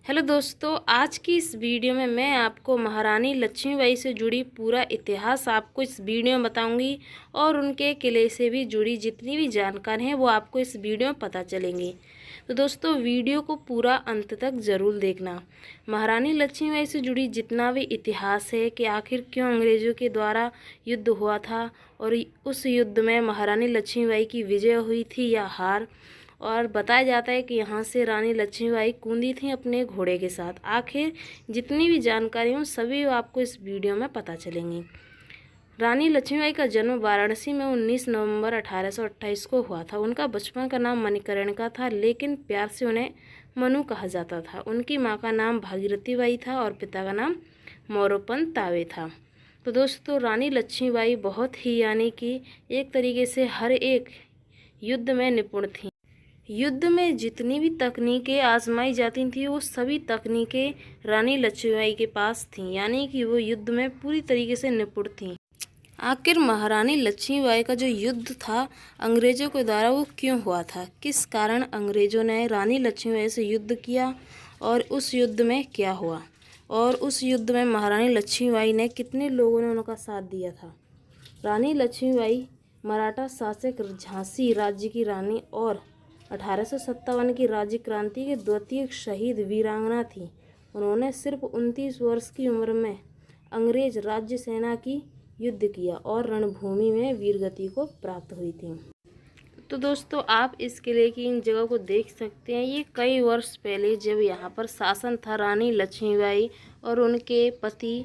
Hello दोस्तों, आज की इस वीडियो में मैं आपको महारानी लक्ष्मीबाई से जुड़ी पूरा इतिहास आपको इस वीडियो में बताऊंगी और उनके किले से भी जुड़ी जितनी भी जानकारी हैं वो आपको इस वीडियो में पता चलेंगी। तो दोस्तों, वीडियो को पूरा अंत तक ज़रूर देखना। महारानी लक्ष्मीबाई से जुड़ी जितना भी इतिहास है कि आखिर क्यों अंग्रेज़ों के द्वारा युद्ध हुआ था और उस युद्ध में महारानी लक्ष्मीबाई की विजय हुई थी या हार, और बताया जाता है कि यहाँ से रानी लक्ष्मीबाई कूदी थी अपने घोड़े के साथ। आखिर जितनी भी जानकारी हो सभी आपको इस वीडियो में पता चलेंगी। रानी लक्ष्मीबाई का जन्म वाराणसी में 19 नवंबर 1828 को हुआ था। उनका बचपन का नाम मणिकर्णिका था, लेकिन प्यार से उन्हें मनु कहा जाता था। उनकी माँ का नाम भागीरथी बाई था और पिता का नाम मोरोपंत तावे था। तो दोस्तों, रानी लक्ष्मीबाई बहुत ही यानी कि एक तरीके से हर एक युद्ध में निपुण थी। युद्ध में जितनी भी तकनीकें आजमाई जाती थी वो सभी तकनीकें रानी लक्ष्मीबाई के पास थीं, यानी कि वो युद्ध में पूरी तरीके से निपुण थीं। आखिर महारानी लक्ष्मीबाई का जो युद्ध था अंग्रेज़ों के द्वारा वो क्यों हुआ था, किस कारण अंग्रेज़ों ने रानी लक्ष्मीबाई से युद्ध किया और उस युद्ध में क्या हुआ, और उस युद्ध में महारानी लक्ष्मीबाई ने कितने लोगों ने उनका साथ दिया था। रानी लक्ष्मीबाई मराठा शासक झांसी राज्य की रानी और 1857 की राज्य क्रांति के द्वितीय शहीद वीरांगना थी। उन्होंने सिर्फ 29 वर्ष की उम्र में अंग्रेज राज्य सेना की युद्ध किया और रणभूमि में वीरगति को प्राप्त हुई थी। तो दोस्तों, आप इस किले की इन जगह को देख सकते हैं। ये कई वर्ष पहले जब यहाँ पर शासन था रानी लक्ष्मीबाई और उनके पति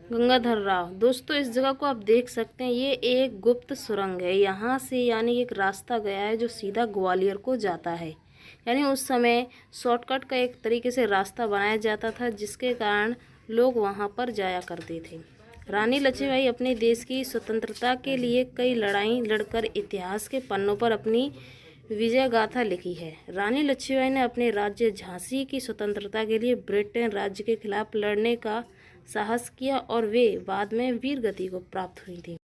गंगाधर राव। दोस्तों, इस जगह को आप देख सकते हैं, ये एक गुप्त सुरंग है। यहाँ से यानी एक रास्ता गया है जो सीधा ग्वालियर को जाता है। यानी उस समय शॉर्टकट का एक तरीके से रास्ता बनाया जाता था, जिसके कारण लोग वहाँ पर जाया करते थे। रानी लक्ष्मीबाई अपने देश की स्वतंत्रता के लिए कई लड़ाई लड़कर इतिहास के पन्नों पर अपनी विजय गाथा लिखी है। रानी लक्ष्मीबाई ने अपने राज्य झांसी की स्वतंत्रता के लिए ब्रिटेन राज्य के खिलाफ लड़ने का साहस किया और वे बाद में वीर गति को प्राप्त हुई थी।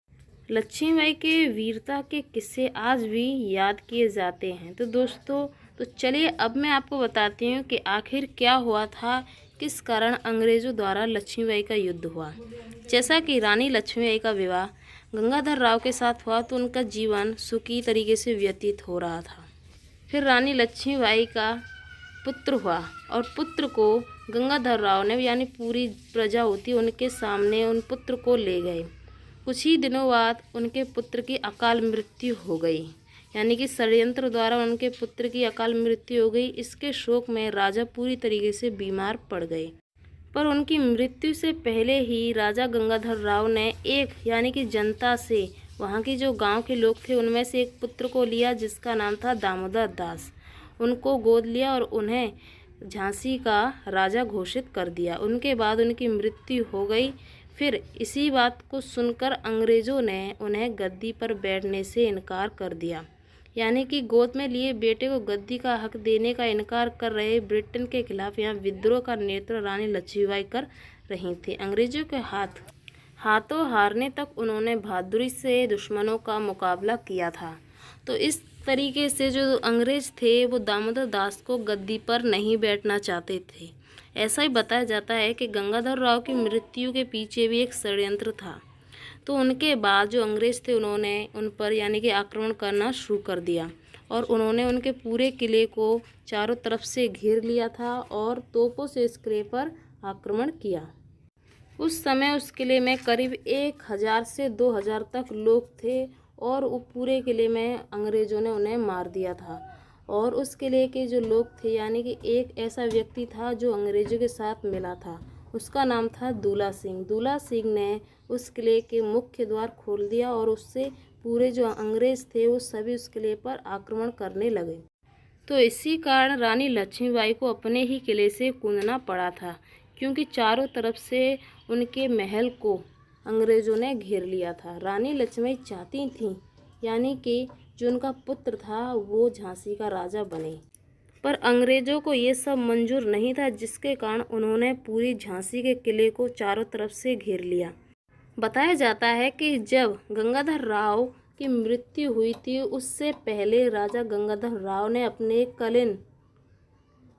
लक्ष्मीबाई के वीरता के किस्से आज भी याद किए जाते हैं। तो दोस्तों, तो चलिए अब मैं आपको बताती हूँ कि आखिर क्या हुआ था, किस कारण अंग्रेज़ों द्वारा लक्ष्मीबाई का युद्ध हुआ। जैसा कि रानी लक्ष्मीबाई का विवाह गंगाधर राव के साथ हुआ तो उनका जीवन सुखी तरीके से व्यतीत हो रहा था। फिर रानी लक्ष्मीबाई का पुत्र हुआ और पुत्र को गंगाधर राव ने यानी पूरी प्रजा होती उनके सामने उन पुत्र को ले गए। कुछ ही दिनों बाद उनके पुत्र की अकाल मृत्यु हो गई, यानी कि षड्यंत्र द्वारा उनके पुत्र की अकाल मृत्यु हो गई। इसके शोक में राजा पूरी तरीके से बीमार पड़ गए, पर उनकी मृत्यु से पहले ही राजा गंगाधर राव ने एक यानी कि जनता से, वहाँ के जो गांव के लोग थे उनमें से एक पुत्र को लिया जिसका नाम था दामोदर दास। उनको गोद लिया और उन्हें झांसी का राजा घोषित कर दिया। उनके बाद उनकी मृत्यु हो गई। फिर इसी बात को सुनकर अंग्रेज़ों ने उन्हें गद्दी पर बैठने से इनकार कर दिया, यानी कि गोद में लिए बेटे को गद्दी का हक देने का इनकार कर रहे ब्रिटेन के खिलाफ यहाँ विद्रोह का नेतृत्व रानी लक्ष्मीबाई कर रही थी। अंग्रेज़ों के हाथों हारने तक उन्होंने बहादुरी से दुश्मनों का मुकाबला किया था। तो इस तरीके से जो अंग्रेज़ थे वो दामोदर दास को गद्दी पर नहीं बैठना चाहते थे। ऐसा ही बताया जाता है कि गंगाधर राव की मृत्यु के पीछे भी एक षड्यंत्र था। तो उनके बाद जो अंग्रेज़ थे उन्होंने उन पर यानी कि आक्रमण करना शुरू कर दिया और उन्होंने उनके पूरे किले को चारों तरफ से घेर लिया था और तोपों से इस किले पर आक्रमण किया। उस समय उस किले में करीब 1000 से 2000 तक लोग थे और वो पूरे किले में अंग्रेज़ों ने उन्हें मार दिया था। और उस किले के जो लोग थे यानी कि एक ऐसा व्यक्ति था जो अंग्रेज़ों के साथ मिला था, उसका नाम था दूला सिंह। दूला सिंह ने उस किले के मुख्य द्वार खोल दिया और उससे पूरे जो अंग्रेज़ थे वो सभी उस किले पर आक्रमण करने लगे। तो इसी कारण रानी लक्ष्मीबाई को अपने ही किले से कूदना पड़ा था, क्योंकि चारों तरफ से उनके महल को अंग्रेज़ों ने घेर लिया था। रानी लक्ष्मीबाई चाहती थीं यानी कि जो उनका पुत्र था वो झांसी का राजा बने, पर अंग्रेज़ों को ये सब मंजूर नहीं था, जिसके कारण उन्होंने पूरी झांसी के किले को चारों तरफ से घेर लिया। बताया जाता है कि जब गंगाधर राव की मृत्यु हुई थी उससे पहले राजा गंगाधर राव ने अपने कलिन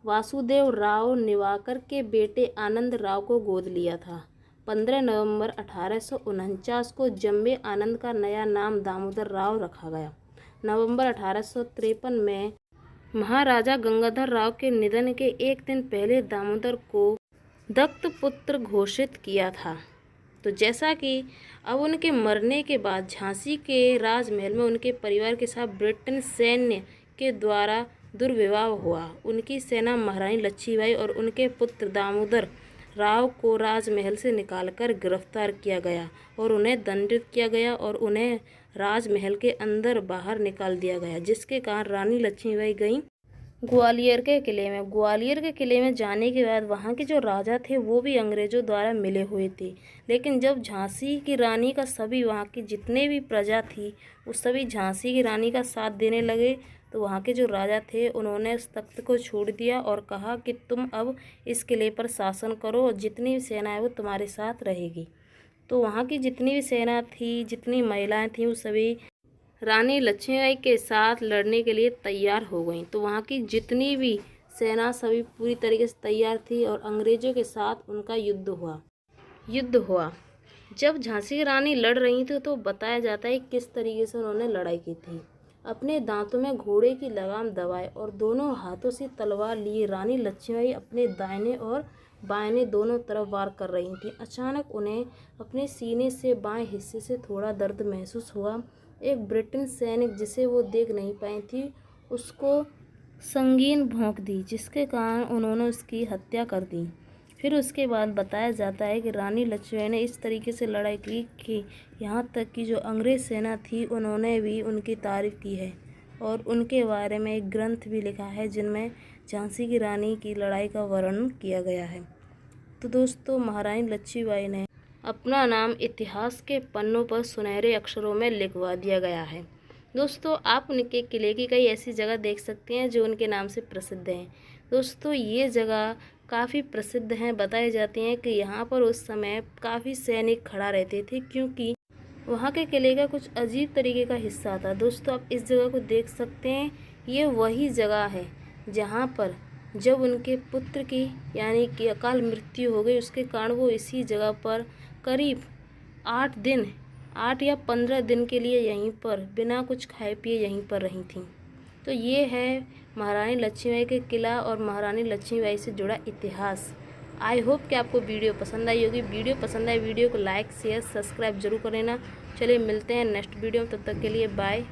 वासुदेव राव नेवाकर के बेटे आनंद राव को गोद लिया था। 15 नवंबर 1849 को जम्बे आनंद का नया नाम दामोदर राव रखा गया। नवंबर 1853 में महाराजा गंगाधर राव के निधन के एक दिन पहले दामोदर को दत्तपुत्र घोषित किया था। तो जैसा कि अब उनके मरने के बाद झांसी के राजमहल में उनके परिवार के साथ ब्रिटिश सैन्य के द्वारा दुर्व्यवहार हुआ। उनकी सेना महारानी लक्ष्मीबाई और उनके पुत्र दामोदर राव को राजमहल से निकालकर गिरफ्तार किया गया और उन्हें दंडित किया गया और उन्हें राजमहल के अंदर बाहर निकाल दिया गया, जिसके कारण रानी लक्ष्मीबाई गईं ग्वालियर के किले में। ग्वालियर के किले में जाने के बाद वहाँ के जो राजा थे वो भी अंग्रेज़ों द्वारा मिले हुए थे, लेकिन जब झांसी की रानी का सभी वहाँ की जितने भी प्रजा थी वो सभी झांसी की रानी का साथ देने लगे, तो वहाँ के जो राजा थे उन्होंने उस तख्त को छोड़ दिया और कहा कि तुम अब इस किले पर शासन करो और जितनी भी सेना है वो तुम्हारे साथ रहेगी। तो वहाँ की जितनी भी सेना थी, जितनी महिलाएं थीं, वो सभी रानी लक्ष्मीबाई के साथ लड़ने के लिए तैयार हो गईं। तो वहाँ की जितनी भी सेना सभी पूरी तरीके से तैयार थी और अंग्रेज़ों के साथ उनका युद्ध हुआ। जब झांसी की रानी लड़ रही थी तो बताया जाता है किस तरीके से उन्होंने लड़ाई की थी। अपने दांतों में घोड़े की लगाम दबाए और दोनों हाथों से तलवार लिए रानी लक्ष्मीबाई अपने दाहिने और बाएं दोनों तरफ वार कर रही थी। अचानक उन्हें अपने सीने से बाएं हिस्से से थोड़ा दर्द महसूस हुआ। एक ब्रिटिश सैनिक जिसे वो देख नहीं पाई थी उसको संगीन भोंक दी, जिसके कारण उन्होंने उसकी हत्या कर दी। फिर उसके बाद बताया जाता है कि रानी लक्ष्मीबाई ने इस तरीके से लड़ाई की कि यहाँ तक कि जो अंग्रेज़ सेना थी उन्होंने भी उनकी तारीफ़ की है और उनके बारे में एक ग्रंथ भी लिखा है जिनमें झांसी की रानी की लड़ाई का वर्णन किया गया है। तो दोस्तों, महारानी लक्ष्मीबाई ने अपना नाम इतिहास के पन्नों पर सुनहरे अक्षरों में लिखवा दिया गया है। दोस्तों, आप उनके किले की कई ऐसी जगह देख सकते हैं जो उनके नाम से प्रसिद्ध हैं। दोस्तों, ये जगह काफ़ी प्रसिद्ध हैं। बताई जाती हैं कि यहाँ पर उस समय काफ़ी सैनिक खड़ा रहते थे क्योंकि वहाँ के किले का कुछ अजीब तरीके का हिस्सा था। दोस्तों, आप इस जगह को देख सकते हैं। ये वही जगह है जहाँ पर जब उनके पुत्र की यानी कि अकाल मृत्यु हो गई, उसके कारण वो इसी जगह पर करीब 8 या 15 दिन के लिए यहीं पर बिना कुछ खाए पिए यहीं पर रही थीं। तो ये है महारानी लक्ष्मीबाई के किला और महारानी लक्ष्मीबाई से जुड़ा इतिहास। आई होप कि आपको वीडियो पसंद आई होगी। वीडियो पसंद आए वीडियो को लाइक शेयर सब्सक्राइब जरूर कर लेना। चलिए मिलते हैं नेक्स्ट वीडियो में, तब तक के लिए बाय।